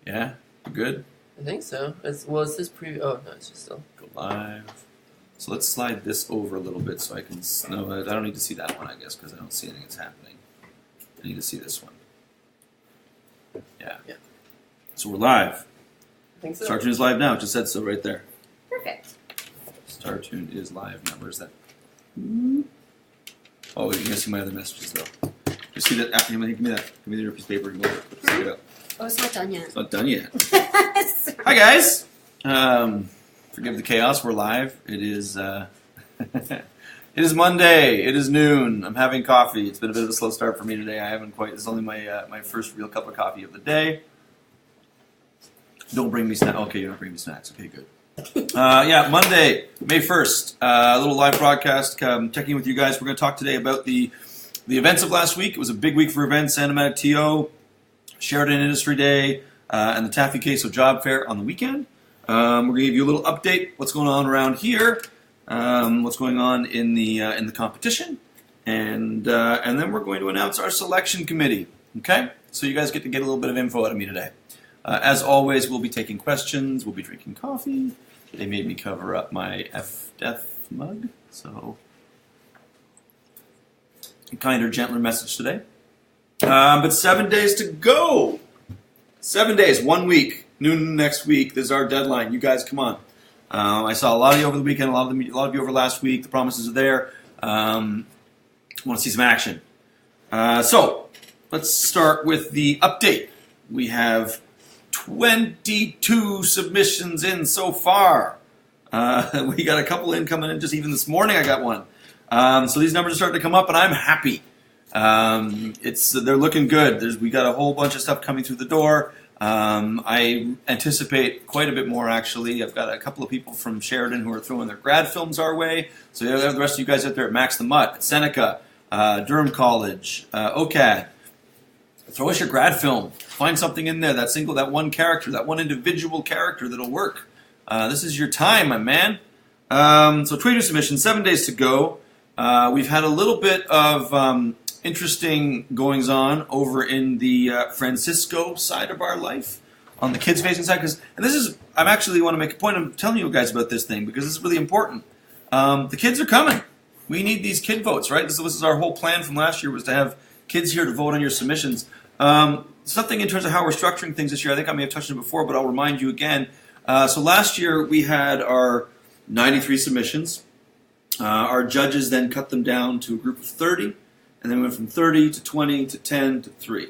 Yeah, good. I think so. It's this preview? Oh no, it's just still Go live. So let's slide this over a little bit so I can. No, I don't need to see that one, I guess, because I don't see anything that's happening. I need to see this one. Yeah. So we're live. I think so. Startoon is live now. It just said so right there. Perfect. Startoon is live now. Where's that? Oh, you're gonna see my other messages though. You see that? Give me that. Give me your piece of paper. Let's take it up. Oh, it's not done yet. It's not done yet. Hi guys. Forgive the chaos. We're live. It is. It is Monday. It is noon. I'm having coffee. It's been a bit of a slow start for me today. I haven't quite. This is only my first real cup of coffee of the day. Don't bring me snacks. Okay, you don't bring me snacks. Okay, good. Yeah, Monday, May 1st. A little live broadcast. Checking in with you guys. We're going to talk today about the events of last week. It was a big week for events. Animatic TO, Sheridan Industry Day, and the Taffy Queso Job Fair on the weekend. We're going to give you a little update. What's going on around here? What's going on in the competition? And then we're going to announce our selection committee. Okay? So you guys get to get a little bit of info out of me today. As always, we'll be taking questions. We'll be drinking coffee. They made me cover up my F-Death mug, so a kinder, gentler message today. But 7 days to go. 7 days, 1 week, noon next week. This is our deadline. You guys, come on. I saw a lot of you over the weekend, a lot of you over last week. The promises are there. Want to see some action. So let's start with the update. We have 22 submissions in so far. We got a couple in coming in just even this morning. I got one. So these numbers are starting to come up, and I'm happy. They're looking good. We got a whole bunch of stuff coming through the door. I anticipate quite a bit more, actually. I've got a couple of people from Sheridan who are throwing their grad films our way. So you have the rest of you guys out there at Max the Mutt, at Seneca, Durham College, OCAD. Throw us your grad film. Find something in there, that one character, that one individual character that'll work. This is your time, my man. So 22 submissions, 7 days to go. We've had a little bit of interesting goings-on over in the Francisco side of our life, on the kids-facing side. I actually want to make a point of telling you guys about this thing, because this is really important. The kids are coming. We need these kid votes, right? This is our whole plan from last year, was to have kids here to vote on your submissions. Something in terms of how we're structuring things this year, I think I may have touched on it before, but I'll remind you again. So last year we had our 93 submissions. Our judges then cut them down to a group of 30, and then we went from 30 to 20 to 10 to 3.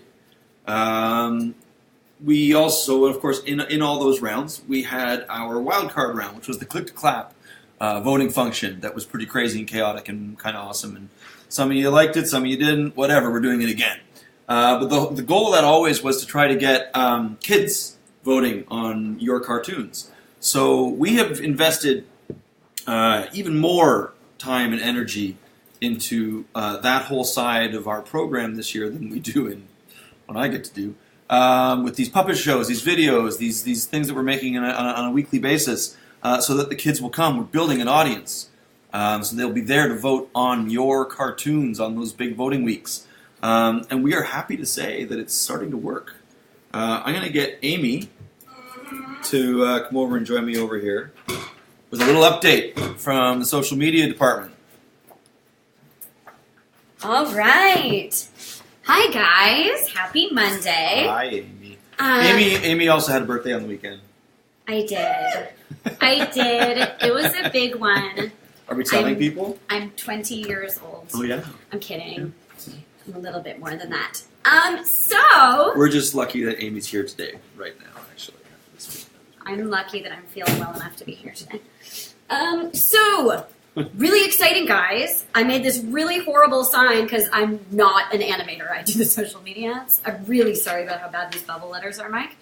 We also, of course, in all those rounds, we had our wildcard round, which was the click-to-clap voting function that was pretty crazy and chaotic and kind of awesome. And some of you liked it, some of you didn't, whatever, we're doing it again. But the goal of that always was to try to get kids voting on your cartoons. So we have invested even more time and energy into that whole side of our program this year than we do in what I get to do. With these puppet shows, these videos, these things that we're making on a weekly basis, so that the kids will come. We're building an audience. So they'll be there to vote on your cartoons on those big voting weeks. And we are happy to say that it's starting to work. I'm going to get Amy to come over and join me over here with a little update from the social media department. All right. Hi, guys. Happy Monday. Hi, Amy. Amy also had a birthday on the weekend. I did. It was a big one. Are we telling people? I'm 20 years old. Oh, yeah? I'm kidding. I'm a little bit more than that. So... We're just lucky that Amy's here today, right now, actually. I'm lucky that I'm feeling well enough to be here today. So, really exciting, guys. I made this really horrible sign because I'm not an animator. I do the social media. I'm really sorry about how bad these bubble letters are, Mike.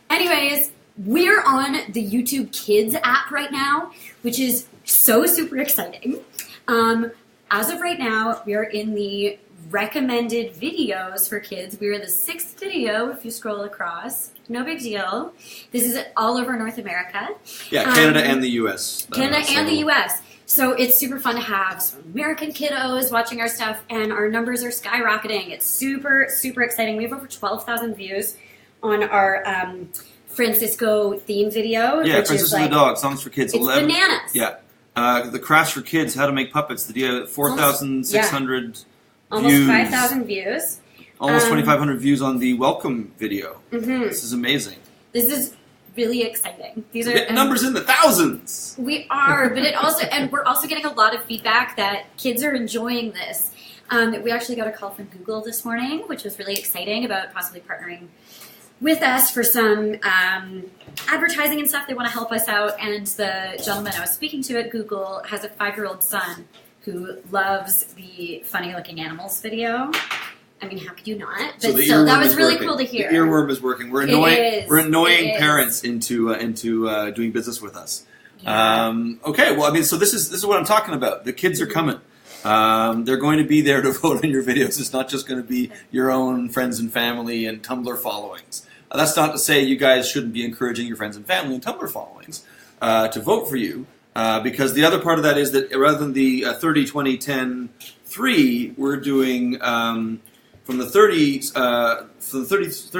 Anyways, we're on the YouTube Kids app right now, which is so super exciting. As of right now, we are in the recommended videos for kids. We are the 6th video if you scroll across. No big deal. This is all over North America. Yeah, Canada and the U.S. Canada and the U.S. So it's super fun to have some American kiddos watching our stuff, and our numbers are skyrocketing. It's super, super exciting. We have over 12,000 views on our Francisco theme video. Yeah, which Princess is and like, the Dog, Songs for Kids. It's 11. bananas. Yeah. The Crafts for Kids, How to Make Puppets. The 4,600 Almost views. 5,000 views. Almost 2,500 views on the Welcome video. Mm-hmm. This is amazing. This is really exciting. These are Get numbers in the thousands. We are, but it also, and we're also getting a lot of feedback that kids are enjoying this. We actually got a call from Google this morning, which was really exciting about possibly partnering with us for some advertising and stuff. They want to help us out, and the gentleman I was speaking to at Google has a 5-year-old son who loves the funny looking animals video. I mean, how could you not? But So still, that earworm was is really working. cool to hear. The earworm is working. We're It annoying. is. We're annoying It is. parents into doing business with us. Yeah. Okay, well, I mean, so this is what I'm talking about. The kids are coming. They're going to be there to vote on your videos. It's not just going to be your own friends and family and Tumblr followings. That's not to say you guys shouldn't be encouraging your friends and family and Tumblr followings to vote for you, because the other part of that is that rather than the 30, 20, 10, 3, we're doing from the 30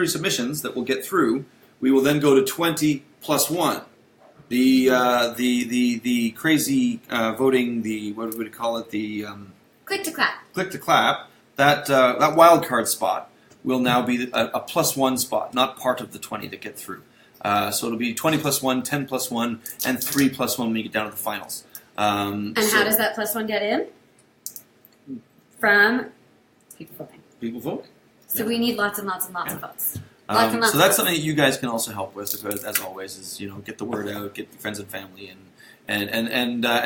submissions that we'll get through, we will then go to 20 plus 1. The crazy voting, the what would we call it, the Click to clap. click to clap, that wild card spot will now be a plus 1 spot, not part of the 20 that get through. So it'll be 20 plus 1, 10 plus 1, and 3 plus 1 when we get down to the finals. And how does that plus 1 get in? From people voting. People voting? So we need lots and lots and lots of votes. So that's something that you guys can also help with, as always, is get the word out, get your friends and family, and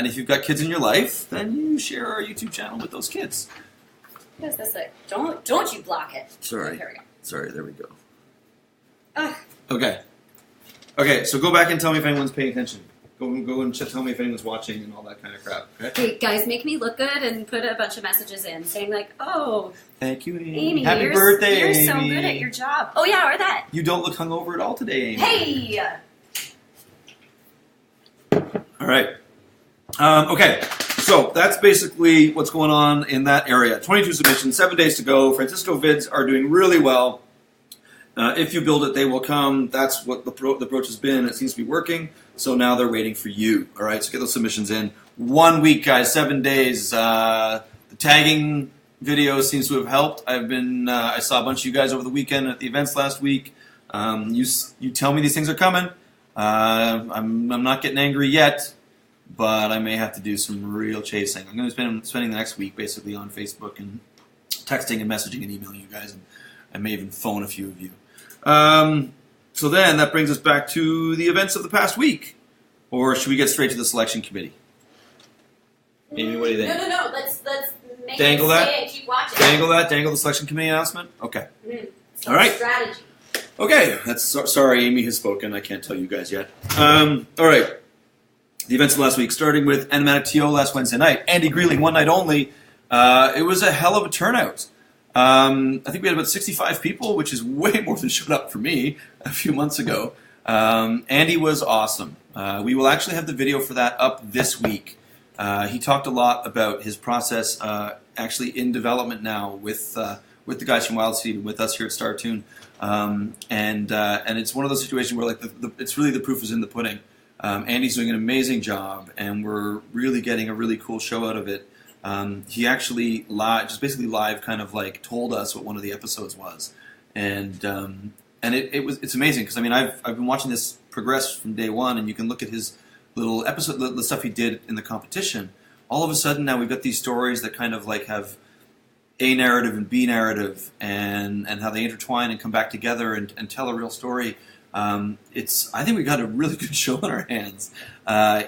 if you've got kids in your life, then you share our YouTube channel with those kids. What is this like? Don't you block it. Sorry. There we go. Sorry, there we go. Ugh. Okay, so go back and tell me if anyone's paying attention. Go and tell me if anyone's watching and all that kind of crap. Okay? Hey, guys, make me look good and put a bunch of messages in saying like, oh, Thank you, Amy. Amy, Happy you're, birthday, you're Amy. so good at your job. Oh yeah, or that. You don't look hungover at all today, Amy. Hey! All right. Okay, so that's basically what's going on in that area. 22 submissions, 7 days to go. Francisco vids are doing really well. If you build it, they will come. That's what the approach has been. It seems to be working. So now they're waiting for you. All right, so get those submissions in. 1 week, guys, 7 days. The tagging video seems to have helped. I saw a bunch of you guys over the weekend at the events last week. You tell me these things are coming. I'm not getting angry yet, but I may have to do some real chasing. I'm going to be spending the next week basically on Facebook and texting and messaging and emailing you guys, and I may even phone a few of you. So then that brings us back to the events of the past week. Or should we get straight to the selection committee? Amy, what do you think? No. Let's make Dangle it that? stay and keep watching. Dangle the selection committee announcement? Okay. So All right. Strategy. Okay, sorry, Amy has spoken. I can't tell you guys yet. All right. The events of last week, starting with Animatic TO last Wednesday night. Andy Greeley, one night only. It was a hell of a turnout. I think we had about 65 people, which is way more than showed up for me a few months ago. Andy was awesome. We will actually have the video for that up this week. He talked a lot about his process actually in development now with the guys from Wild Seed and with us here at Startoon. And it's one of those situations where it's really the proof is in the pudding. Andy's doing an amazing job, and we're really getting a really cool show out of it. He actually basically live kind of like told us what one of the episodes was, and it's amazing because I mean I've been watching this progress from day one, and you can look at his little episode, the stuff he did in the competition. All of a sudden now we've got these stories that kind of like have A narrative and B narrative, and how they intertwine and come back together and tell a real story. I think we got a really good show on our hands.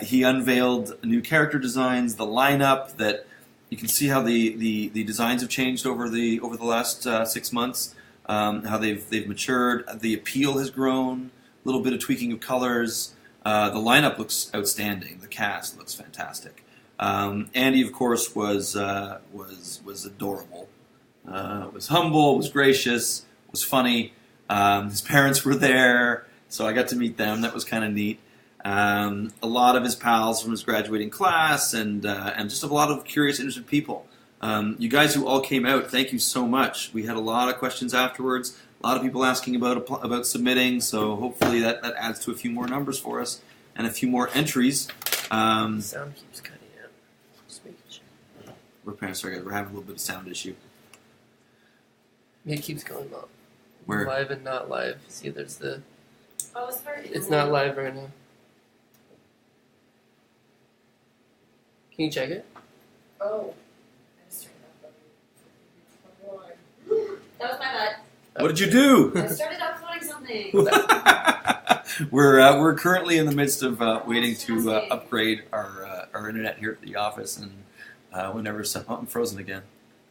He unveiled new character designs, the lineup that you can see how the designs have changed over the last 6 months. How they've matured. The appeal has grown. A little bit of tweaking of colors. The lineup looks outstanding. The cast looks fantastic. Andy, of course, was adorable. Was humble. Was gracious. Was funny. His parents were there, so I got to meet them. That was kind of neat. a lot of his pals from his graduating class, and just a lot of curious, interested people. You guys who all came out, thank you so much. We had a lot of questions afterwards, a lot of people asking about submitting, so hopefully that adds to a few more numbers for us and a few more entries. Sound keeps cutting out. Just making sure. Sorry guys, we're having a little bit of sound issue. It keeps going up. Where? Live and not live. See, there's the. Oh, sorry. It's not live right now. Can you check it? Oh. I just turned it up. That was my bad. What did you do? I started uploading something. We're currently in the midst of waiting to upgrade our internet here at the office, and whenever I'm frozen again.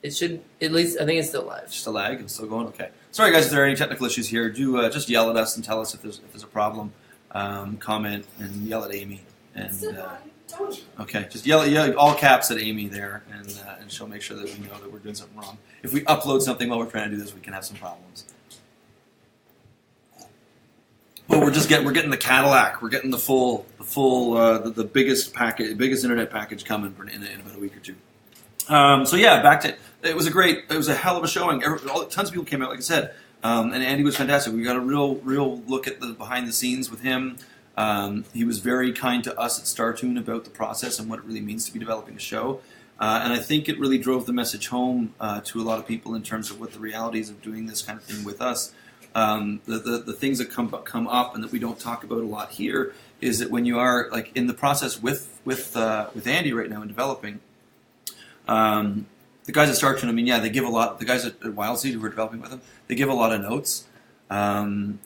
It should, at least, I think it's still live. Just a lag and still going? Okay. Sorry guys if there are any technical issues here. Do just yell at us and tell us if there's a problem. Comment and yell at Amy. And okay, just yell all caps at Amy there, and she'll make sure that we know that we're doing something wrong. If we upload something while we're trying to do this, we can have some problems. Well, we're getting the Cadillac. We're getting the biggest internet package coming in about a week or two. So yeah, back to it was a hell of a showing. Tons of people came out, like I said, and Andy was fantastic. We got a real look at the behind the scenes with him. He was very kind to us at Startoon about the process and what it really means to be developing a show. And I think it really drove the message home to a lot of people in terms of what the realities of doing this kind of thing with us. The things that come up and that we don't talk about a lot here is that when you are like in the process with Andy right now in developing. The guys at Startoon, I mean, yeah, they give a lot. The guys at Wildseed who are developing with them, they give a lot of notes, but none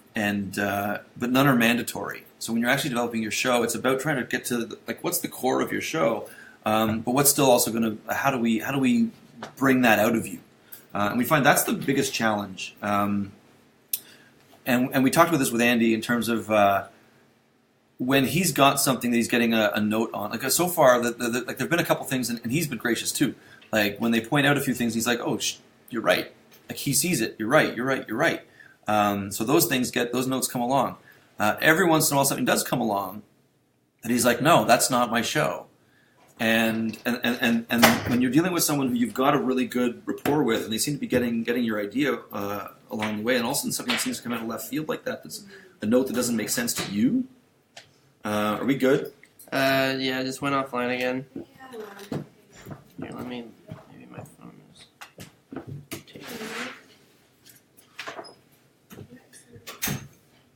are mandatory. So when you're actually developing your show, it's about trying to get to what's the core of your show, but what's still also going to how do we bring that out of you? And we find that's the biggest challenge. And we talked about this with Andy in terms of when he's got something that he's getting a note on. Like so far, there've been a couple things, and he's been gracious too. Like when they point out a few things, he's like, "Oh, you're right." Like he sees it. You're right. You're right. You're right. So those notes come along. Every once in a while, something does come along that he's like, "No, that's not my show." And when you're dealing with someone who you've got a really good rapport with, and they seem to be getting your idea along the way, and all of a sudden something seems to come out of left field like that. That's a note that doesn't make sense to you. Are we good? Yeah, I just went offline again. Yeah. Here, maybe my phone is taking.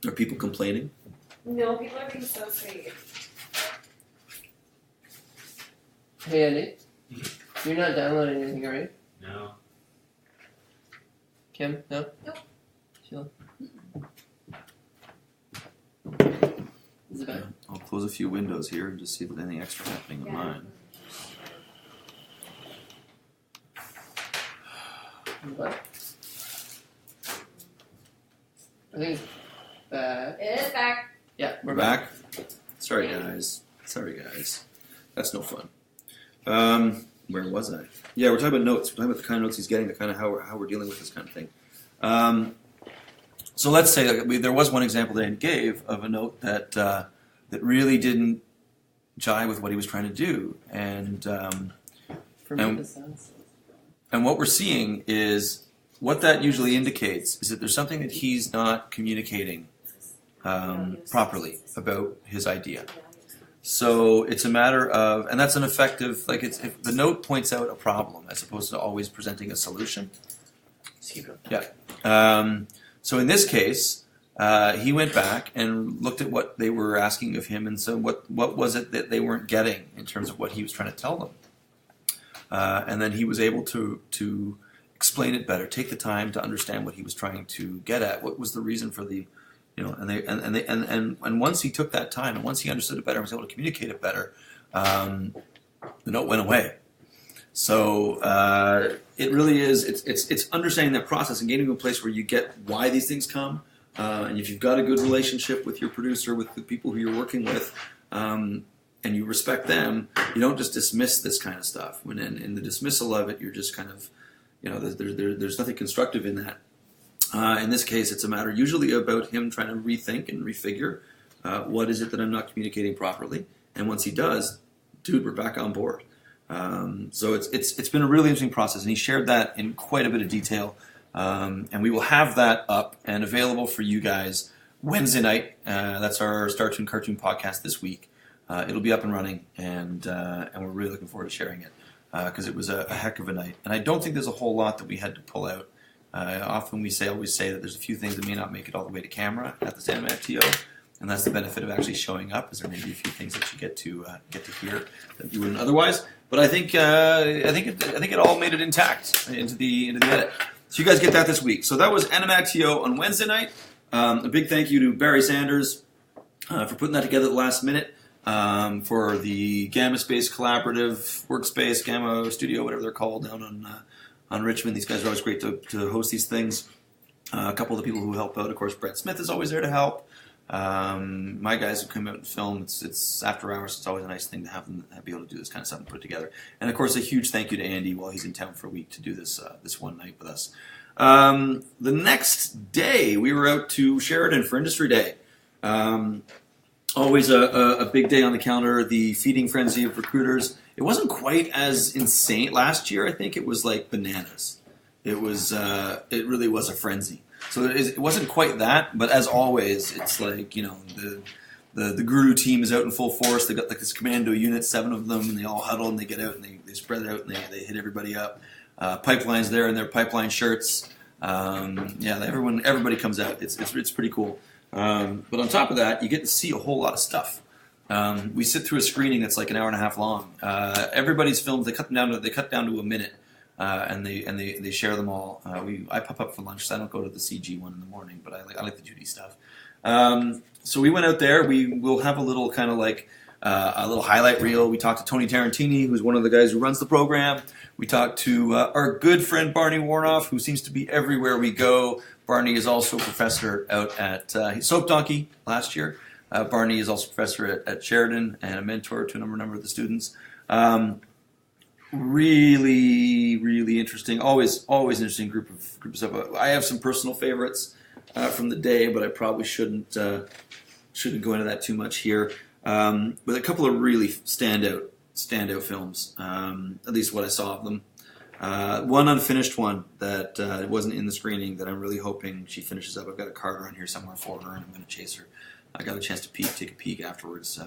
Are people complaining? No, people are being so sweet. Hey, Andy. You're not downloading anything, are you? No. Kim? No? Nope. Sheila? Is it back? I'll close a few windows here and just see if there's anything extra happening with mine. What? I think it's back. It is back. Yeah, We're back? Sorry guys. That's no fun. Where was I? Yeah, we're talking about notes. We're talking about the kind of notes he's getting, the kind of how we're dealing with this kind of thing. So let's say there was one example that Andy gave of a note that really didn't jive with what he was trying to do, and For me, the sounds. and what we're seeing is what that usually indicates is that there's something that he's not communicating properly about his idea. So it's a matter of, and that's an effective, like if the note points out a problem as opposed to always presenting a solution. Just keep going. Yeah. So in this case, he went back and looked at what they were asking of him and said, what was it that they weren't getting in terms of what he was trying to tell them? And then he was able to explain it better, take the time to understand what he was trying to get at. What was the reason for the, and once he took that time and once he understood it better and was able to communicate it better, the note went away. So it really is. It's understanding that process and getting to a place where you get why these things come, and if you've got a good relationship with your producer, with the people who you're working with, and you respect them, you don't just dismiss this kind of stuff. When in the dismissal of it, you're just kind of, there's nothing constructive in that. In this case, it's a matter usually about him trying to rethink and refigure What is it that I'm not communicating properly? And once he does, dude, we're back on board. So it's been a really interesting process, and he shared that in quite a bit of detail. And we will have that up and available for you guys Wednesday night. That's our Startoon Cartoon podcast this week. It'll be up and running, and we're really looking forward to sharing it because it was a heck of a night. And I don't think there's a whole lot that we had to pull out. Often we always say that there's a few things that may not make it all the way to camera at this Animated TO, and that's the benefit of actually showing up. Is there maybe a few things that you get to hear that you wouldn't otherwise? But I think it all made it intact into the edit. So you guys get that this week. So that was Animated TO on Wednesday night. A big thank you to Barry Sanders for putting that together at the last minute. For the Gamma Space Collaborative Workspace, Gamma Studio, whatever they're called, down on Richmond. These guys are always great to host these things. A couple of the people who help out, of course, Brett Smith is always there to help. My guys who come out and film, it's after hours. It's always a nice thing to have them be able to do this kind of stuff and put it together. And of course, a huge thank you to Andy while he's in town for a week to do this one night with us. The next day, we were out to Sheridan for Industry Day. Always a big day on the calendar, the feeding frenzy of recruiters. It wasn't quite as insane. Last year, I think it was like bananas. It really was a frenzy. So it wasn't quite that, but as always, it's like, the Guru team is out in full force. They got like this commando unit, 7 of them, and they all huddle and they get out and they spread out and they hit everybody up. Pipeline's there in their pipeline shirts. Everybody comes out. It's pretty cool. But on top of that, you get to see a whole lot of stuff. We sit through a screening that's like an hour and a half long. Everybody's films, they cut down to a minute, and they share them all. I pop up for lunch, so I don't go to the CG one in the morning, but I like the Judy stuff. So we went out there. We will have a little kind of like a little highlight reel. We talked to Tony Tarantini, who's one of the guys who runs the program. We talked to our good friend Barney Warnoff, who seems to be everywhere we go. Barney is also a professor out at Soap Donkey last year. Barney is also a professor at Sheridan and a mentor to a number of the students. Really, really interesting. Always an interesting group of stuff. I have some personal favorites from the day, but I probably shouldn't go into that too much here. With a couple of really standout films, at least what I saw of them. One unfinished one that wasn't in the screening that I'm really hoping she finishes up. I've got a card around here somewhere for her, and I'm going to chase her. I got a chance to take a peek afterwards.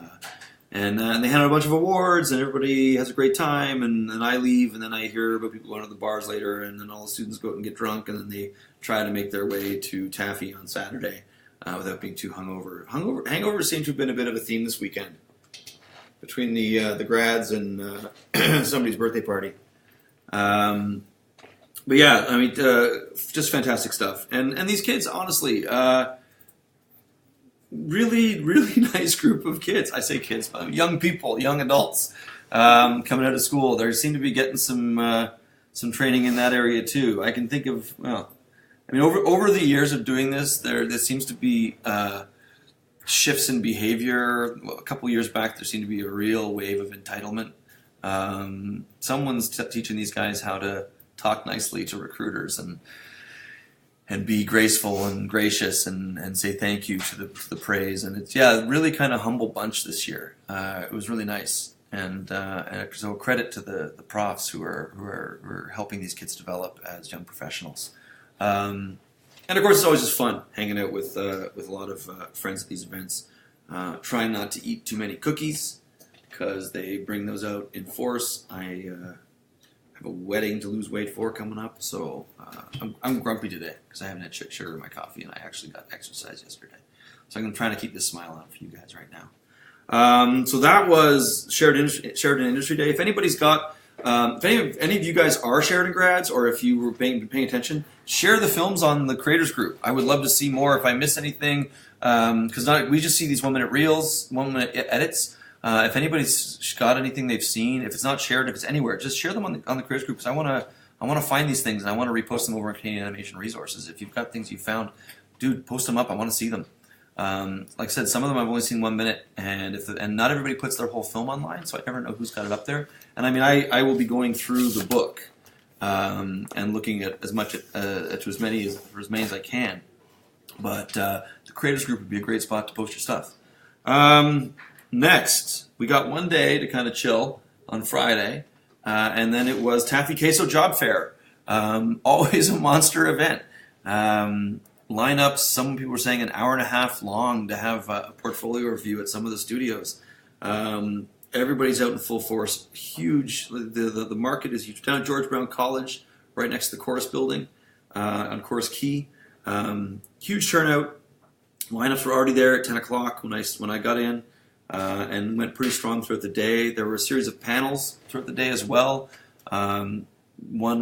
And they hand out a bunch of awards, and everybody has a great time, and then I leave, and then I hear about people going to the bars later, and then all the students go out and get drunk, and then they try to make their way to Taffy on Saturday without being too hungover. Hangovers seem to have been a bit of a theme this weekend between the grads and somebody's birthday party. But yeah, I mean, just fantastic stuff. And these kids, honestly, really, really nice group of kids. I say kids, but young people, young adults coming out of school. They seem to be getting some training in that area too. I can think of, over the years of doing this, there seems to be shifts in behavior. A couple years back, there seemed to be a real wave of entitlement. Someone's teaching these guys how to talk nicely to recruiters and be graceful and gracious and say thank you to the praise. And it's really kind of humble bunch this year. It was really nice, and so credit to the profs who are helping these kids develop as young professionals. And of course, it's always just fun hanging out with a lot of friends at these events. Trying not to eat too many cookies, because they bring those out in force. I have a wedding to lose weight for coming up, so I'm grumpy today because I haven't had sugar in my coffee, and I actually got exercise yesterday. So I'm trying to keep this smile on for you guys right now. So that was Sheridan Industry Day. If anybody's got, if any of you guys are Sheridan grads, or if you were paying attention, share the films on the creators group. I would love to see more. If I miss anything, because we just see these 1-minute reels, 1-minute edits. If anybody's got anything they've seen, if it's not shared, if it's anywhere, just share them on the creators group, because I want to find these things and I want to repost them over on Canadian Animation Resources. If you've got things you found, dude, post them up. I want to see them. Like I said, some of them I've only seen 1 minute, and not everybody puts their whole film online, so I never know who's got it up there. And I mean, I will be going through the book and looking at as many as I can. But the creators group would be a great spot to post your stuff. Next, we got one day to kind of chill on Friday, and then it was Taffy Queso Job Fair. Always a monster event. Lineups, some people were saying an hour and a half long to have a portfolio review at some of the studios. Everybody's out in full force. Huge. The market is huge. Down at George Brown College, right next to the Chorus building, on Chorus Key. Huge turnout. Lineups were already there at 10 o'clock when I got in, and went pretty strong throughout the day. There were a series of panels throughout the day as well. One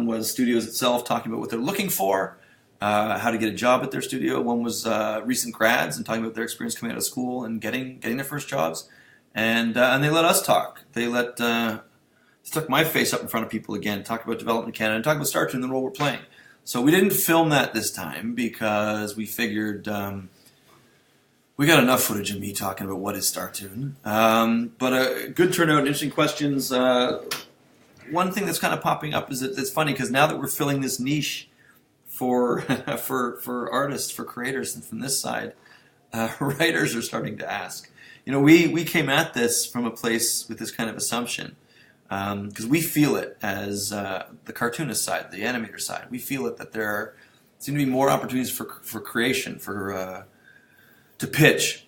was studios itself talking about what they're looking for, how to get a job at their studio. One was recent grads and talking about their experience coming out of school and getting their first jobs. And they let us talk. They stuck my face up in front of people again, talk about Development Canada, and talk about Startoon and the role we're playing. So we didn't film that this time because we figured we got enough footage of me talking about what is Startoon. But a good turnout, interesting questions. One thing that's kind of popping up is that it's funny because now that we're filling this niche for for artists, for creators, and from this side, writers are starting to ask. We came at this from a place with this kind of assumption, because we feel it as the cartoonist side, the animator side. We feel it that there seem to be more opportunities for creation, to pitch,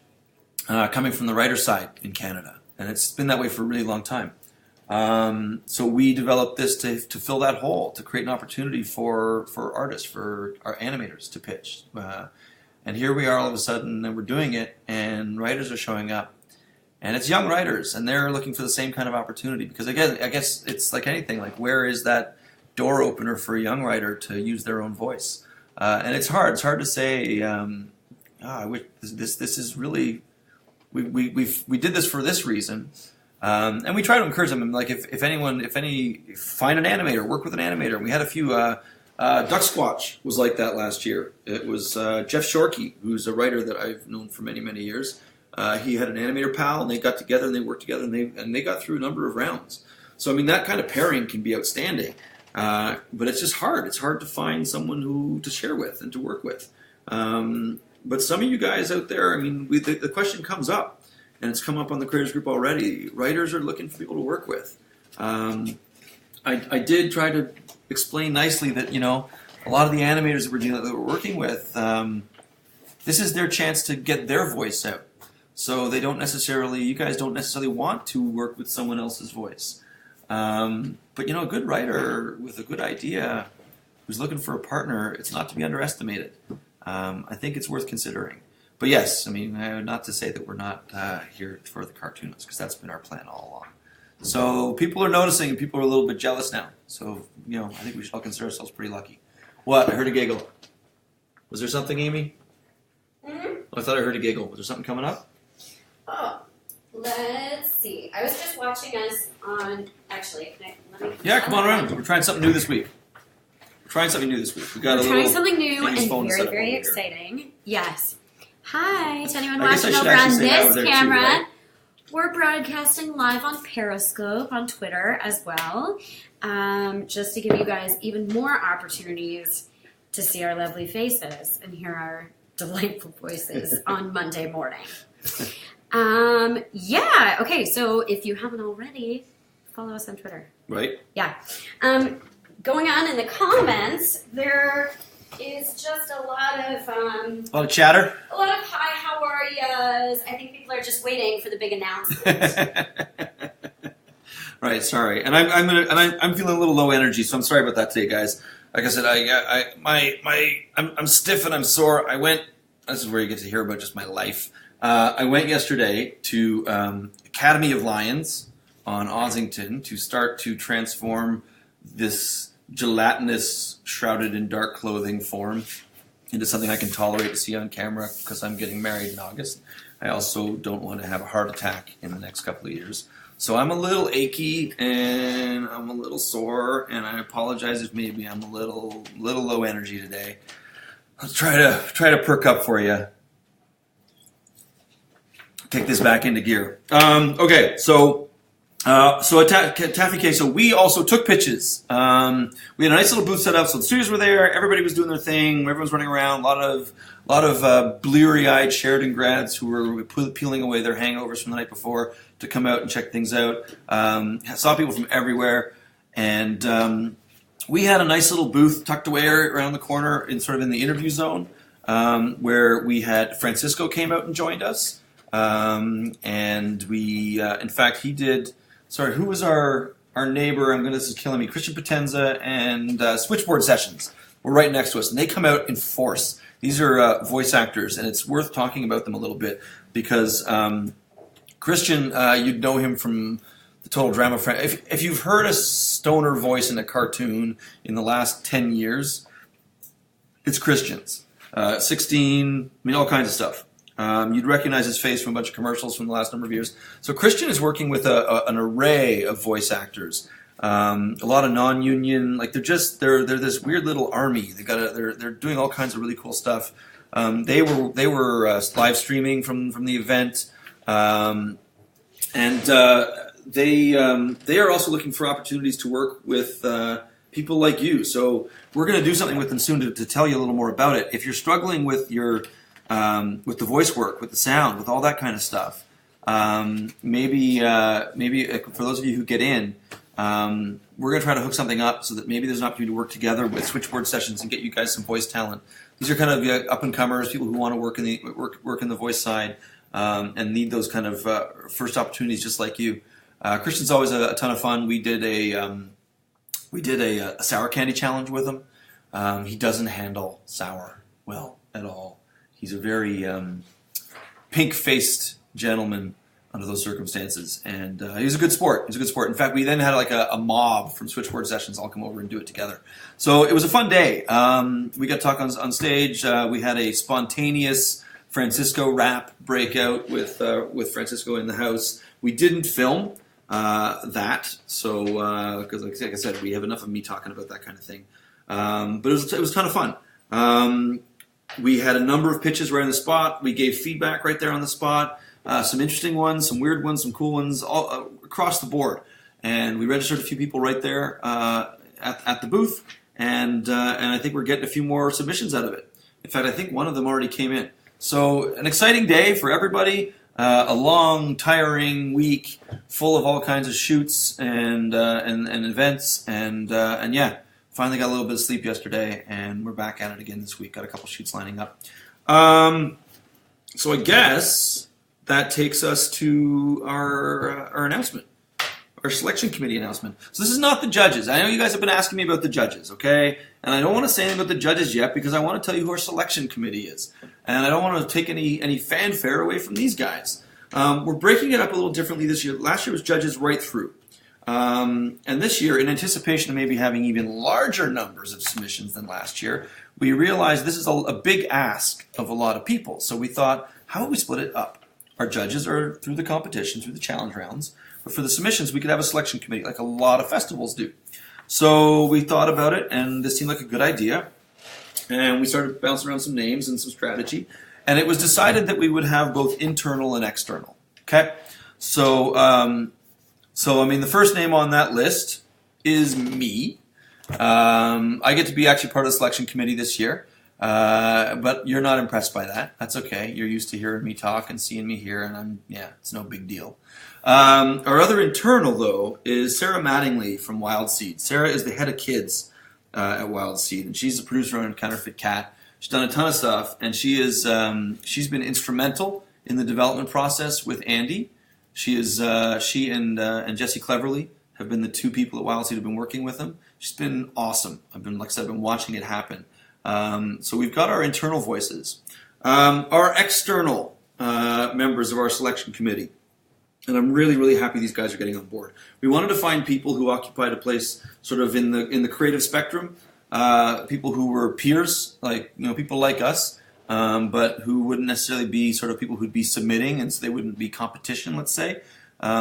coming from the writer side in Canada, and it's been that way for a really long time. So we developed this to fill that hole, to create an opportunity for artists, for our animators to pitch. And here we are all of a sudden, and we're doing it, and writers are showing up. And it's young writers, and they're looking for the same kind of opportunity. Because again, I guess it's like anything, like where is that door opener for a young writer to use their own voice? And it's hard. It's hard to say, I wish this is really, we did this for this reason. And we try to encourage them, like if find an animator, work with an animator. We had a few, Duck Squatch was like that last year. It was Jeff Shorkey, who's a writer that I've known for many, many years. He had an animator pal, and they got together and they worked together, and they got through a number of rounds. So I mean, that kind of pairing can be outstanding, but it's just hard. It's hard to find someone to share with and to work with. But some of you guys out there, I mean, the question comes up, and it's come up on the creators group already. Writers are looking for people to work with. I did try to explain nicely that a lot of the animators that we're working with, this is their chance to get their voice out. So you guys don't necessarily want to work with someone else's voice. But a good writer with a good idea who's looking for a partner, it's not to be underestimated. I think it's worth considering. But yes, I mean, not to say that we're not here for the cartoonists, because that's been our plan all along. So people are noticing, and people are a little bit jealous now. So, I think we should all consider ourselves pretty lucky. What? I heard a giggle. Was there something, Amy? Mm-hmm. Oh, I thought I heard a giggle. Was there something coming up? Oh, let's see. I was just watching us on. Actually, let me. Yeah, come on around. We're trying something new this week. We got trying something new and very, very exciting. Yes. Hi to anyone watching over on this camera. Too, right? We're broadcasting live on Periscope, on Twitter as well, just to give you guys even more opportunities to see our lovely faces and hear our delightful voices on Monday morning. Yeah, okay, so if you haven't already, follow us on Twitter. Right. Yeah. Going on in the comments, there is just a lot of chatter. A lot of hi, how are yas. I think people are just waiting for the big announcement. Right. Sorry, and I'm feeling a little low energy, so I'm sorry about that today, guys. Like I said, I'm stiff and I'm sore. This is where you get to hear about just my life. I went yesterday to Academy of Lions on Ossington to start to transform this gelatinous, shrouded in dark clothing form into something I can tolerate to see on camera, because I'm getting married in August. I also don't want to have a heart attack in the next couple of years. So I'm a little achy and I'm a little sore, and I apologize if maybe I'm a little low energy today. Let's try to perk up for you. Take this back into gear. Okay, so So at Taffy K, so we also took pitches. We had a nice little booth set up, so the studios were there. Everybody was doing their thing. Everyone was running around. A lot of bleary-eyed Sheridan grads who were peeling away their hangovers from the night before to come out and check things out. Saw people from everywhere, and we had a nice little booth tucked away around the corner, in the interview zone, where we had Francisco came out and joined us, and we, in fact, he did. Sorry, who was our neighbor? This is killing me. Christian Potenza and Switchboard Sessions were right next to us, and they come out in force. These are voice actors, and it's worth talking about them a little bit because Christian, you'd know him from the Total Drama. If you've heard a stoner voice in a cartoon in the last 10 years, it's Christian's. 16, all kinds of stuff. You'd recognize his face from a bunch of commercials from the last number of years. So Christian is working with an array of voice actors. A lot of non-union, they're this weird little army. They're doing all kinds of really cool stuff. They were live streaming from the event, and they are also looking for opportunities to work with people like you. So we're going to do something with them soon to tell you a little more about it. If you're struggling with with the voice work, with the sound, with all that kind of stuff, maybe for those of you who get in, we're going to try to hook something up so that maybe there's an opportunity to work together with Switchboard Sessions and get you guys some voice talent. These are kind of up and comers, people who want to work in the voice side and need those kind of first opportunities, just like you. Christian's always a ton of fun. We did a sour candy challenge with him. He doesn't handle sour well at all. He's a very pink-faced gentleman under those circumstances, and he was a good sport. In fact, we then had a mob from Switchboard Sessions all come over and do it together. So it was a fun day. We got to talk on stage. We had a spontaneous Francisco rap breakout with Francisco in the house. We didn't film that, so because like I said, we have enough of me talking about that kind of thing. But it was a ton of fun. We had a number of pitches right on the spot. We gave feedback right there on the spot. Some interesting ones, some weird ones, some cool ones, all across the board. And we registered a few people right there at the booth, and I think we're getting a few more submissions out of it. In fact, I think one of them already came in. So an exciting day for everybody. A long, tiring week full of all kinds of shoots and events, and yeah. Finally got a little bit of sleep yesterday, and we're back at it again this week. Got a couple shoots lining up. So I guess that takes us to our announcement, our selection committee announcement. So this is not the judges. I know you guys have been asking me about the judges, okay? And I don't want to say anything about the judges yet because I want to tell you who our selection committee is. And I don't want to take any fanfare away from these guys. We're breaking it up a little differently this year. Last year was judges right through. And this year, in anticipation of maybe having even larger numbers of submissions than last year, we realized this is a big ask of a lot of people. So we thought, how would we split it up? Our judges are through the competition, through the challenge rounds. But for the submissions, we could have a selection committee like a lot of festivals do. So we thought about it, and this seemed like a good idea. And we started bouncing around some names and some strategy. And it was decided that we would have both internal and external. Okay? So the first name on that list is me. I get to be actually part of the selection committee this year, but you're not impressed by that. That's okay. You're used to hearing me talk and seeing me here, and it's no big deal. Our other internal, though, is Sarah Mattingly from Wild Seed. Sarah is the head of kids at Wild Seed, and she's the producer on Counterfeit Cat. She's done a ton of stuff, and she's been instrumental in the development process with Andy. She and Jesse Cleverly have been the two people at Wild Seed who have been working with him. She's been awesome. I've been watching it happen. So we've got our internal voices. Our external members of our selection committee, and I'm really, really happy these guys are getting on board. We wanted to find people who occupied a place sort of in the creative spectrum, people who were peers, people like us, but who wouldn't necessarily be sort of people who'd be submitting, and so they wouldn't be competition, let's say.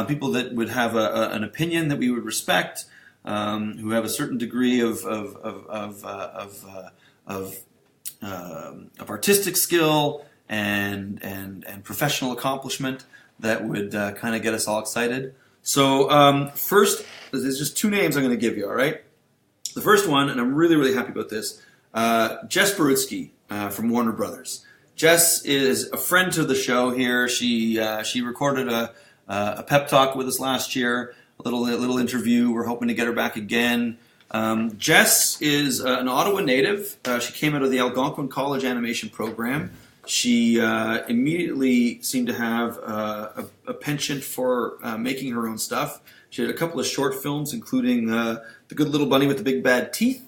People that would have an opinion that we would respect, who have a certain degree of artistic skill and professional accomplishment that would kind of get us all excited. So first, there's just 2 names I'm going to give you, all right? The first one, and I'm really, really happy about this, Jess Barutsky from Warner Brothers. Jess is a friend to the show here. She recorded a pep talk with us last year, a little interview. We're hoping to get her back again. Jess is an Ottawa native. She came out of the Algonquin College animation program. She immediately seemed to have a penchant for making her own stuff. She had a couple of short films, including The Good Little Bunny with the Big Bad Teeth.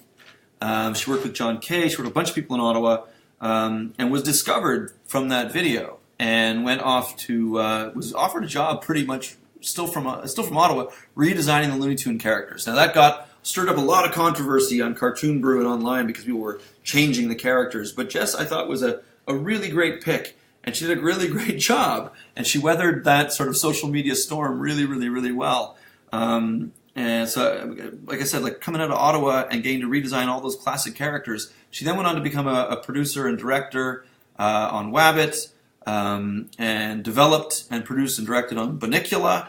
She worked with John Kay. She worked with a bunch of people in Ottawa, and was discovered from that video and went off to was offered a job pretty much still from Ottawa, redesigning the Looney Tune characters. Now that stirred up a lot of controversy on Cartoon Brew and online because people were changing the characters. But Jess, I thought, was a really great pick, and she did a really great job, and she weathered that sort of social media storm really, really, really well. And so, like I said, like coming out of Ottawa and getting to redesign all those classic characters, she then went on to become a producer and director on Wabbit, and developed and produced and directed on Bunnicula.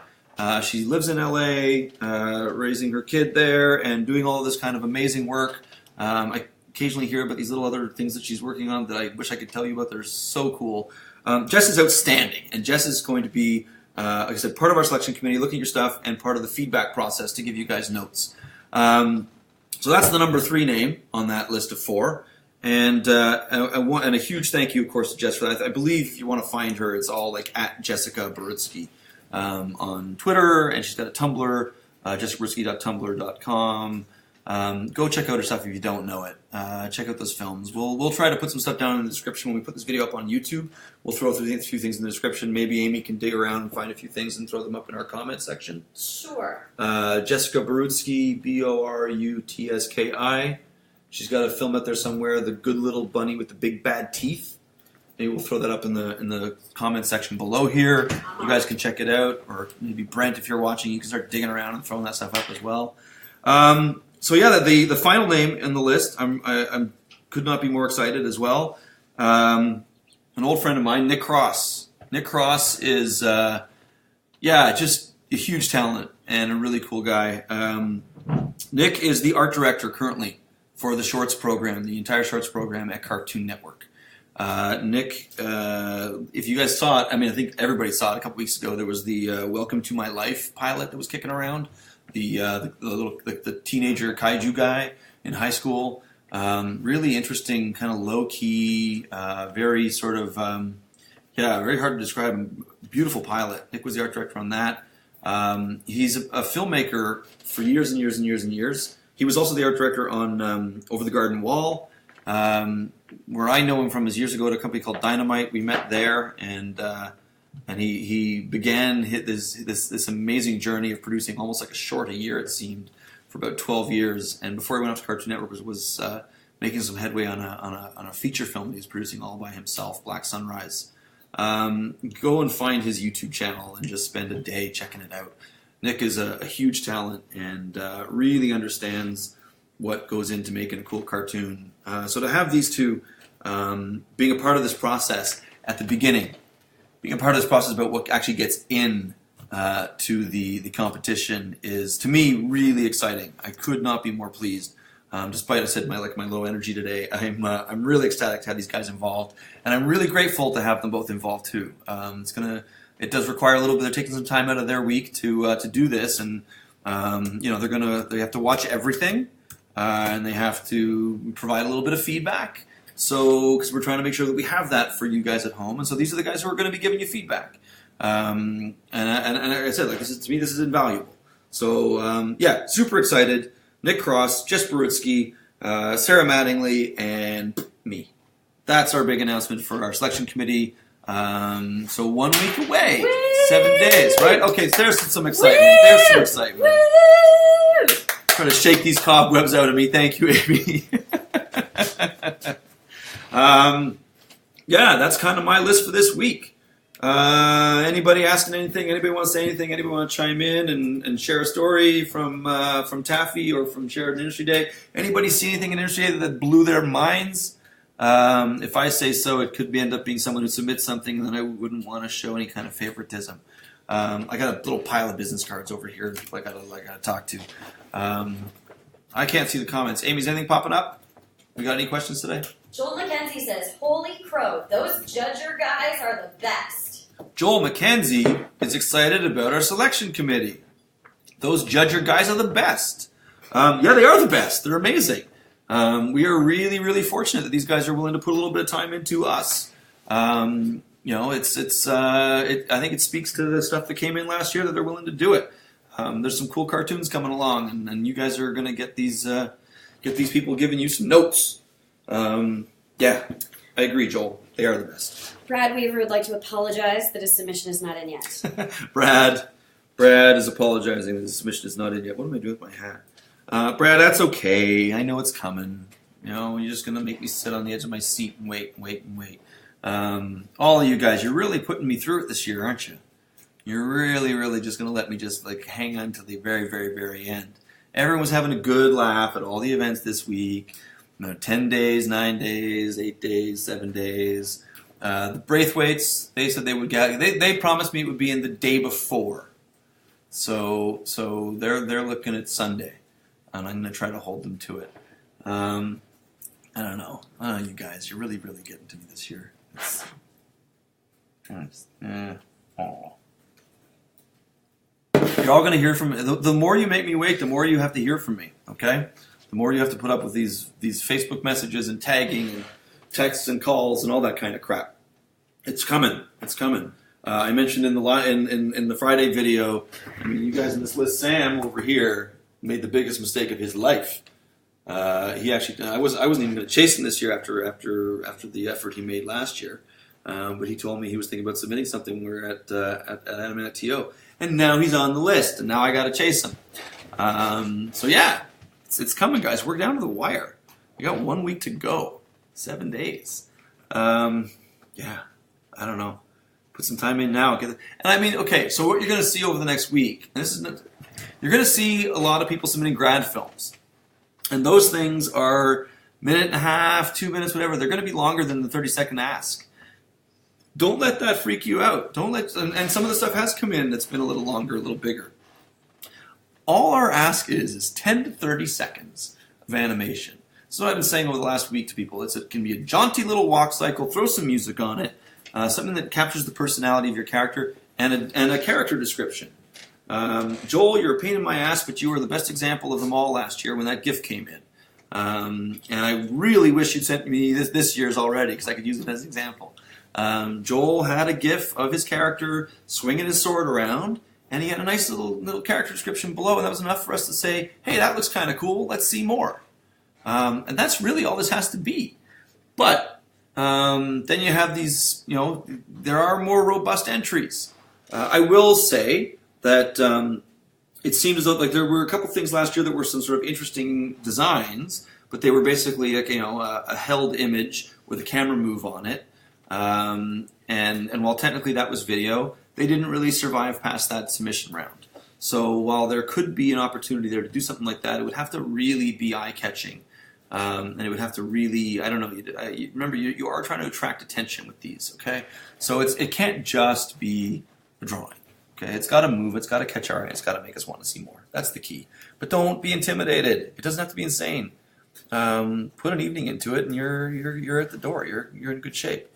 She lives in LA, raising her kid there and doing all this kind of amazing work. I occasionally hear about these little other things that she's working on that I wish I could tell you about. They're so cool. Jess is outstanding, and Jess is going to be, like I said, part of our selection committee, looking at your stuff, and part of the feedback process to give you guys notes. So that's the number 3 name on that list of 4. And a huge thank you, of course, to Jess for that. I believe if you want to find her, it's all like at Jessica Barutsky on Twitter, and she's got a Tumblr, jessicabarutsky.tumblr.com. Go check out her stuff if you don't know it. Check out those films. We'll try to put some stuff down in the description when we put this video up on YouTube. We'll throw a few things in the description. Maybe Amy can dig around and find a few things and throw them up in our comment section. Sure. Jessica Barutsky, Borutski. She's got a film out there somewhere, The Good Little Bunny with the Big Bad Teeth. Maybe we'll throw that up in the comment section below here. You guys can check it out, or maybe Brent, if you're watching, you can start digging around and throwing that stuff up as well. So yeah, the final name in the list, I could not be more excited as well. An old friend of mine, Nick Cross. Nick Cross is, just a huge talent and a really cool guy. Nick is the art director currently for the shorts program, the entire shorts program at Cartoon Network. Nick, if you guys saw it, I mean, I think everybody saw it a couple weeks ago. There was the Welcome to My Life pilot that was kicking around. The teenager kaiju guy in high school. Really interesting, kind of low-key, very sort of, very hard to describe. Beautiful pilot. Nick was the art director on that. He's a filmmaker for years and years and years and years. He was also the art director on Over the Garden Wall. Where I know him from is years ago at a company called Dynamite. We met there, and he began this amazing journey of producing almost like a short a year, it seemed, for about 12 years. And before he went off to Cartoon Network, was making some headway on a feature film that he's producing all by himself, Black Sunrise. Go and find his YouTube channel and just spend a day checking it out. Nick is a huge talent and really what goes into making a cool cartoon. So to have these two being a part of this process at the beginning, being a part of this process about what actually gets in to the competition is, to me, really exciting. I could not be more pleased. Despite I said my low energy today, I'm really ecstatic to have these guys involved, and I'm really grateful to have them both involved too. It does require a little bit of taking some time out of their week to do this, and they have to watch everything, and they have to provide a little bit of feedback. So, because we're trying to make sure that we have that for you guys at home, and so these are the guys who are going to be giving you feedback. And like I said, to me, this is invaluable. So, super excited. Nick Cross, Jess Barutsky, Sarah Mattingly, and me. That's our big announcement for our selection committee. So 1 week away, Woo! 7 days, right? Okay, there's some excitement. Woo! There's some excitement. Woo! Trying to shake these cobwebs out of me. Thank you, Amy. That's kind of my list for this week. Anybody asking anything? Anybody want to say anything? Anybody want to chime in and share a story from Taffy or from Shared Industry Day? Anybody see anything in Industry Day that blew their minds? If I say so, it could end up being someone who submits something, and then I wouldn't want to show any kind of favoritism. I got a little pile of business cards over here that people I gotta talk to. I can't see the comments. Amy, is anything popping up? We got any questions today? Joel McKenzie says, "Holy crow, those judger guys are the best." Joel McKenzie is excited about our selection committee. Those judger guys are the best. Yeah, they are the best. They're amazing. We are really, really fortunate that these guys are willing to put a little bit of time into us. You know, I think it speaks to the stuff that came in last year that they're willing to do it. There's some cool cartoons coming along, and you guys are going to get these people giving you some notes. Yeah, I agree, Joel. They are the best. Brad Weaver would like to apologize that his submission is not in yet. Brad is apologizing that his submission is not in yet. What am I doing with my hat? Brad, that's okay. I know it's coming. You know, you're just going to make me sit on the edge of my seat and wait. All of you guys, you're really putting me through it this year, aren't you? You're really, really just going to let me just like hang on to the very, very, very end. Everyone was having a good laugh at all the events this week. 10 days, 9 days, 8 days, 7 days. The Braithwaites, they said they would get. They promised me it would be in the day before. So they're looking at Sunday, and I'm going to try to hold them to it. I don't know. You guys, you're really, really getting to me this year. You're all going to hear from me. The more you make me wait, the more you have to hear from me, okay? The more you have to put up with these Facebook messages and tagging and texts and calls and all that kind of crap. It's coming. It's coming. I mentioned in the Friday video, I mean, you guys in this list, Sam over here made the biggest mistake of his life. He actually, I wasn't even going to chase him this year after the effort he made last year. But he told me he was thinking about submitting something. We were at Animated TO, and now he's on the list, and now I got to chase him. So yeah, it's coming, guys. We're down to the wire. We got 1 week to go, 7 days. Yeah, I don't know. Put some time in now. And I mean, okay. So what you're going to see over the next week, and you're going to see a lot of people submitting grad films, and those things are minute and a half, 2 minutes, whatever. They're going to be longer than the 30-second ask. Don't let that freak you out. And some of the stuff has come in that's been a little longer, a little bigger. All our ask is 10 to 30 seconds of animation. So what I've been saying over the last week to people. It can be a jaunty little walk cycle, throw some music on it, something that captures the personality of your character, and a character description. Joel, you're a pain in my ass, but you were the best example of them all last year when that GIF came in. And I really wish you'd sent me this year's already, because I could use it as an example. Joel had a GIF of his character swinging his sword around, and he had a nice little character description below, and that was enough for us to say, hey, that looks kind of cool, let's see more. And that's really all this has to be. But then you have these, there are more robust entries. I will say that it seemed as though like there were a couple things last year that were some sort of interesting designs, but they were basically like, a held image with a camera move on it. And while technically that was video, they didn't really survive past that submission round. So while there could be an opportunity there to do something like that, it would have to really be eye-catching. And it would have to really, I don't know, remember, you are trying to attract attention with these, okay? So it can't just be a drawing, okay? It's got to move, it's got to catch our eye, it's got to make us want to see more. That's the key. But don't be intimidated. It doesn't have to be insane. Put an evening into it, and you're at the door. You're in good shape.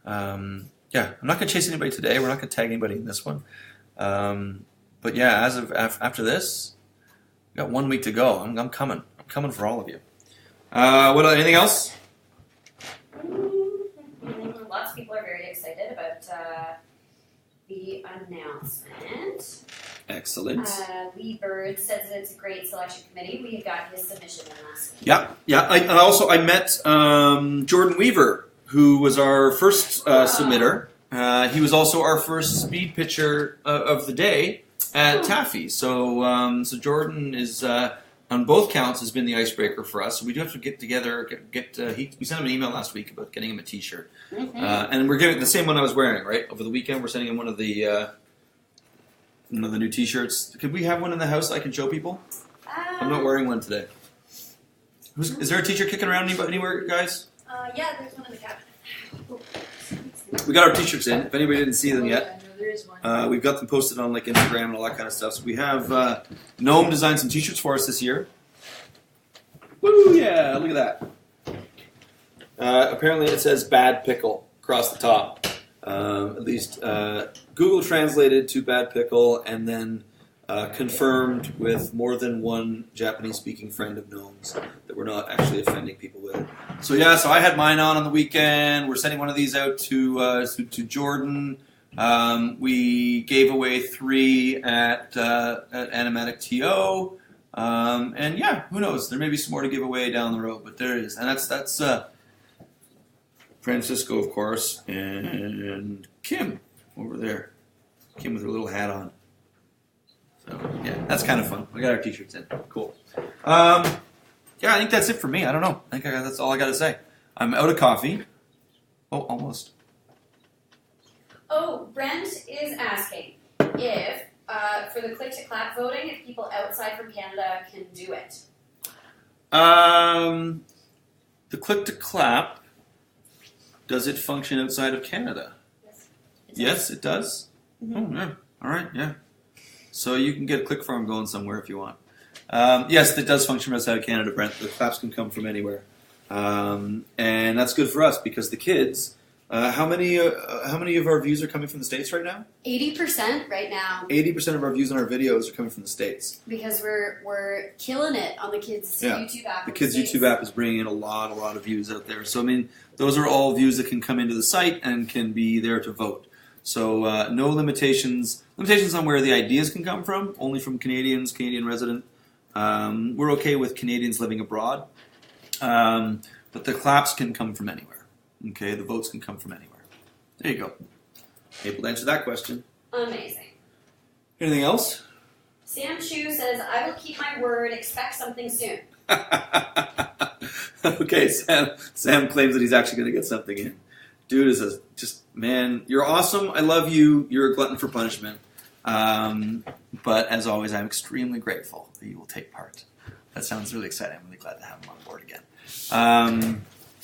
Yeah, I'm not going to chase anybody today. We're not going to tag anybody in this one. But yeah, as of after this, we got 1 week to go. I'm coming. I'm coming for all of you. Anything else? Lots of people are very excited about the announcement. Excellent. Lee Bird says that it's a great selection committee. We got his submission in last week. Yeah. I met Jordan Weaver, who was our first submitter. He was also our first speed pitcher of the day at Taffy. So Jordan is, on both counts, has been the icebreaker for us. So we do have to get together. We sent him an email last week about getting him a T-shirt. Mm-hmm. And we're getting the same one I was wearing, right? Over the weekend, we're sending him one of the new T-shirts. Could we have one in the house I can show people? I'm not wearing one today. Is there a T-shirt kicking around anywhere, guys? Yeah, there's one in the cabinet. We got our T-shirts in, if anybody didn't see them yet. there is one. We've got them posted on like Instagram and all that kind of stuff. So we have Gnome designed some T-shirts for us this year. Woo! Yeah, look at that. Apparently, it says "bad pickle" across the top. At least Google translated to "bad pickle" and then confirmed with more than one Japanese-speaking friend of Gnome's that we're not actually offending people with it. So yeah, so I had mine on the weekend. We're sending one of these out to Jordan. We gave away 3 at Animatic TO. And yeah, who knows? There may be some more to give away down the road, but there is. And that's Francisco, of course, and Kim over there. Kim with her little hat on. So yeah, that's kind of fun. We got our T-shirts in. Cool. Yeah, I think that's it for me. I don't know. I think that's all I got to say. I'm out of coffee. Oh, almost. Oh, Brent is asking if, for the click to clap voting, if people outside from Canada can do it. The click to clap, does it function outside of Canada? Yes, it does? Mm-hmm. Oh, yeah. All right, yeah. So you can get a click farm going somewhere if you want. Yes, it does function outside of Canada, Brent. The claps can come from anywhere. And that's good for us because the kids... how many of our views are coming from the States right now? 80% right now. 80% of our views on our videos are coming from the States. Because we're killing it on the kids' YouTube app. The kids' YouTube app is bringing in a lot of views out there. So I mean, those are all views that can come into the site and can be there to vote. So no limitations. Limitations on where the ideas can come from. Only from Canadians, Canadian resident. We're okay with Canadians living abroad, but the claps can come from anywhere. Okay, the votes can come from anywhere. There you go. Able to answer that question. Amazing. Anything else? Sam Chu says, I will keep my word, expect something soon. Okay, Sam claims that he's actually going to get something in. Dude is man, you're awesome. I love you. You're a glutton for punishment. But as always, I'm extremely grateful that you will take part. That sounds really exciting. I'm really glad to have him on board again.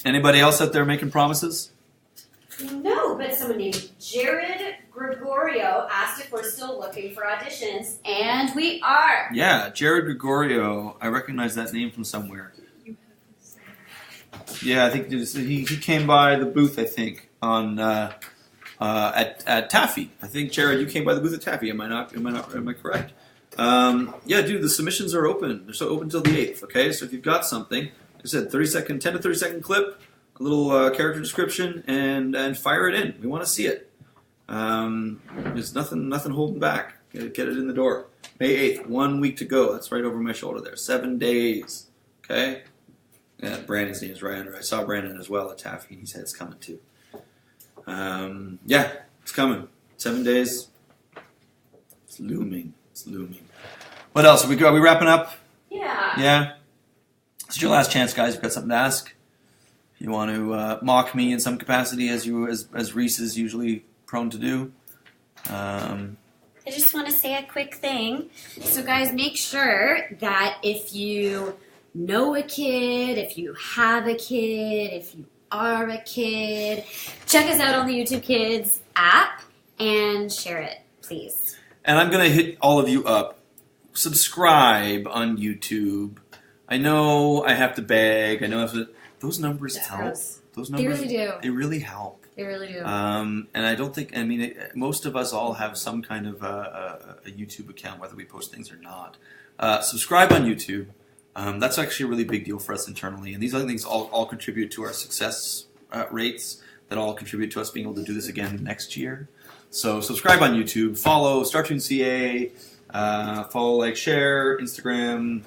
Anybody else out there making promises? No, but someone named Jared Gregorio asked if we're still looking for auditions, and we are. Yeah, Jared Gregorio. I recognize that name from somewhere. Yeah, I think he came by the booth, I think, on at Taffy. I think, Jared, you came by the booth at Taffy. Am I correct? Yeah, dude, the submissions are open. They're so open until the 8th, okay? So if you've got something, like I said, 10 to 30 second clip, a little character description, and fire it in. We want to see it. There's nothing holding back. Get it in the door. May 8th, 1 week to go. That's right over my shoulder there. 7 days, okay? Yeah, Brandon's name is right under. I saw Brandon as well at Taffy. He said it's coming too. Yeah, it's coming. 7 days. It's looming. It's looming. What else? Are we wrapping up? Yeah. Yeah. It's your last chance, guys. You've got something to ask. If you want to mock me in some capacity, as Reese is usually prone to do. I just want to say a quick thing. So, guys, make sure that if you know a kid, if you have a kid, if you are a kid, check us out on the YouTube Kids app and share it, please. And I'm going to hit all of you up. Subscribe on YouTube. I know I have to beg. I know I have to... Those numbers help. Gross. Those numbers, they really do. They really help. They really do. And I don't think... I mean, most of us all have some kind of a YouTube account, whether we post things or not. Subscribe on YouTube. That's actually a really big deal for us internally. And these other things all contribute to our success rates, that all contribute to us being able to do this again next year. So subscribe on YouTube. Follow Startoon CA. Follow, like, share, Instagram,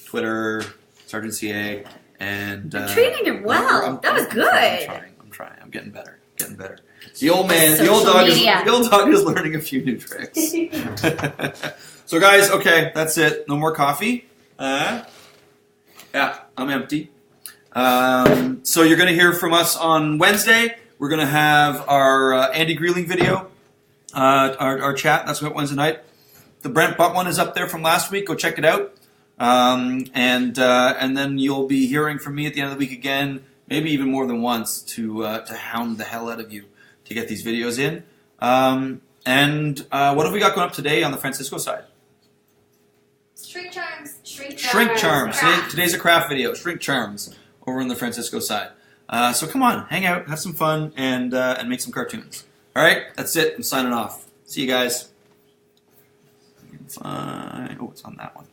Twitter, Startoon CA. And you're treating it well. That was good. I'm trying. I'm getting better. The old man, the old dog is learning a few new tricks. So, guys, okay, that's it. No more coffee. Yeah, I'm empty. So you're going to hear from us on Wednesday. We're going to have our Andy Greeling video, our chat. That's Wednesday night. The Brent Butt one is up there from last week. Go check it out. And then you'll be hearing from me at the end of the week again, maybe even more than once, to hound the hell out of you to get these videos in. And what have we got going up today on the Francisco side? Shrink charms. Shrink charms. Today's a craft video. Shrink charms over on the Francisco side. So come on, hang out, have some fun, and make some cartoons. All right, that's it. I'm signing off. See you guys. Oh, it's on that one.